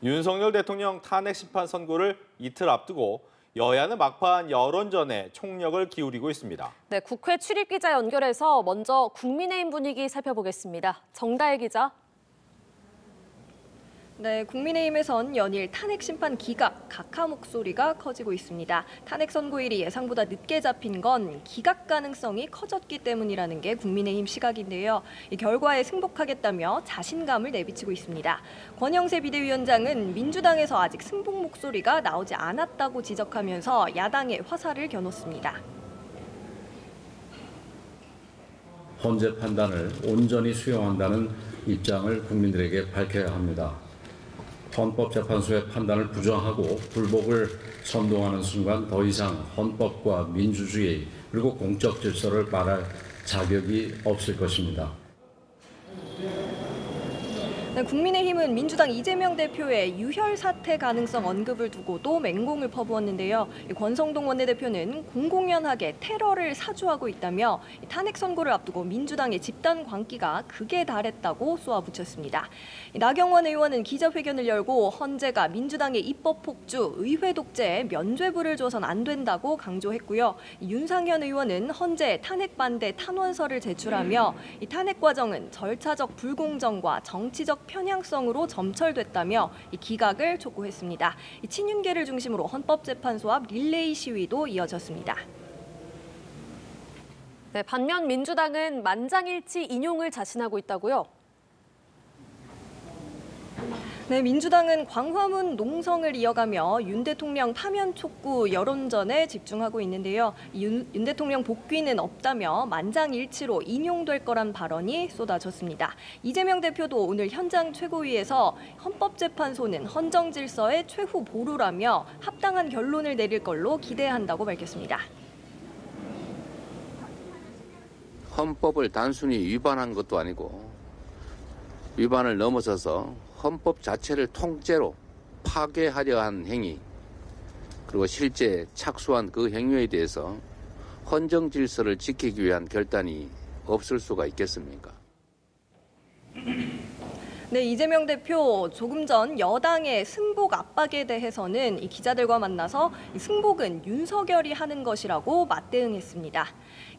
윤석열 대통령 탄핵 심판 선고를 이틀 앞두고 여야는 막판 여론전에 총력을 기울이고 있습니다. 네, 국회 출입기자 연결해서 먼저 국민의힘 분위기 살펴보겠습니다. 정다혜 기자. 네, 국민의힘에선 연일 탄핵 심판 기각, 각하 목소리가 커지고 있습니다. 탄핵 선고일이 예상보다 늦게 잡힌 건 기각 가능성이 커졌기 때문이라는 게 국민의힘 시각인데요. 이 결과에 승복하겠다며 자신감을 내비치고 있습니다. 권영세 비대위원장은 민주당에서 아직 승복 목소리가 나오지 않았다고 지적하면서 야당에 화살을 겨눴습니다. 헌재 판단을 온전히 수용한다는 입장을 국민들에게 밝혀야 합니다. 헌법재판소의 판단을 부정하고 불복을 선동하는 순간 더 이상 헌법과 민주주의 그리고 공적 질서를 말할 자격이 없을 것입니다. 네, 국민의힘은 민주당 이재명 대표의 유혈 사퇴 가능성 언급을 두고도 맹공을 퍼부었는데요. 권성동 원내대표는 공공연하게 테러를 사주하고 있다며 탄핵 선고를 앞두고 민주당의 집단 광기가 극에 달했다고 쏘아붙였습니다. 나경원 의원은 기자회견을 열고 헌재가 민주당의 입법 폭주, 의회 독재에 면죄부를 줘선 안 된다고 강조했고요. 윤상현 의원은 헌재 탄핵 반대 탄원서를 제출하며 이 탄핵 과정은 절차적 불공정과 정치적 편향성으로 점철됐다며 이 기각을 촉구했습니다. 이 친윤계를 중심으로 헌법재판소 앞 릴레이 시위도 이어졌습니다. 네, 반면 민주당은 만장일치 인용을 자신하고 있다고요? 네, 민주당은 광화문 농성을 이어가며 윤 대통령 파면 촉구 여론전에 집중하고 있는데요. 윤 대통령 복귀는 없다며 만장일치로 인용될 거란 발언이 쏟아졌습니다. 이재명 대표도 오늘 현장 최고위에서 헌법재판소는 헌정 질서의 최후 보루라며 합당한 결론을 내릴 걸로 기대한다고 밝혔습니다. 헌법을 단순히 위반한 것도 아니고 위반을 넘어서서 헌법 자체를 통째로 파괴하려 한 행위, 그리고 실제 착수한 그 행위에 대해서 헌정 질서를 지키기 위한 결단이 없을 수가 있겠습니까? 네, 이재명 대표 조금 전 여당의 승복 압박에 대해서는 이 기자들과 만나서 승복은 윤석열이 하는 것이라고 맞대응했습니다.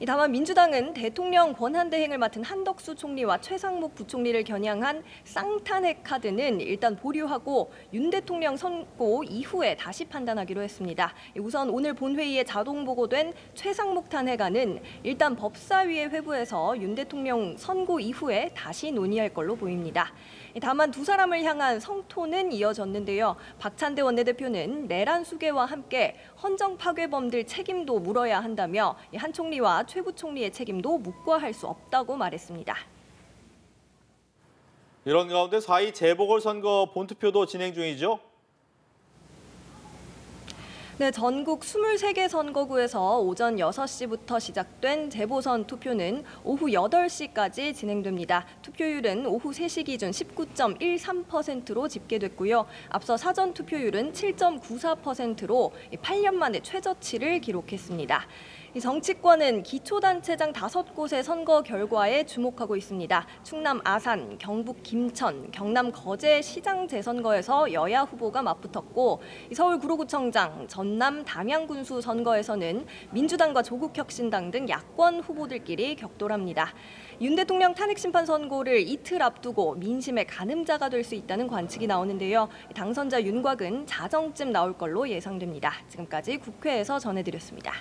다만 민주당은 대통령 권한대행을 맡은 한덕수 총리와 최상목 부총리를 겨냥한 쌍탄핵 카드는 일단 보류하고 윤 대통령 선고 이후에 다시 판단하기로 했습니다. 우선 오늘 본회의에 자동 보고된 최상목 탄핵안은 일단 법사위에 회부해서 윤 대통령 선고 이후에 다시 논의할 걸로 보입니다. 다만 두 사람을 향한 성토는 이어졌는데요. 박찬대 원내대표는 내란 수괴와 함께 헌정 파괴범들 책임도 물어야 한다며 한 총리와 최 부총리의 책임도 묵과할 수 없다고 말했습니다. 이런 가운데 4.2 재보궐선거 본투표도 진행 중이죠? 네, 전국 23개 선거구에서 오전 6시부터 시작된 재보선 투표는 오후 8시까지 진행됩니다. 투표율은 오후 3시 기준 19.13%로 집계됐고요. 앞서 사전 투표율은 7.94%로 8년 만에 최저치를 기록했습니다. 이 정치권은 기초단체장 5곳의 선거 결과에 주목하고 있습니다. 충남 아산, 경북 김천, 경남 거제 시장 재선거에서 여야 후보가 맞붙었고 서울 구로구청장, 전남 담양군수 선거에서는 민주당과 조국혁신당 등 야권 후보들끼리 격돌합니다. 윤 대통령 탄핵 심판 선고를 이틀 앞두고 민심의 가늠자가 될 수 있다는 관측이 나오는데요. 당선자 윤곽은 자정쯤 나올 걸로 예상됩니다. 지금까지 국회에서 전해드렸습니다.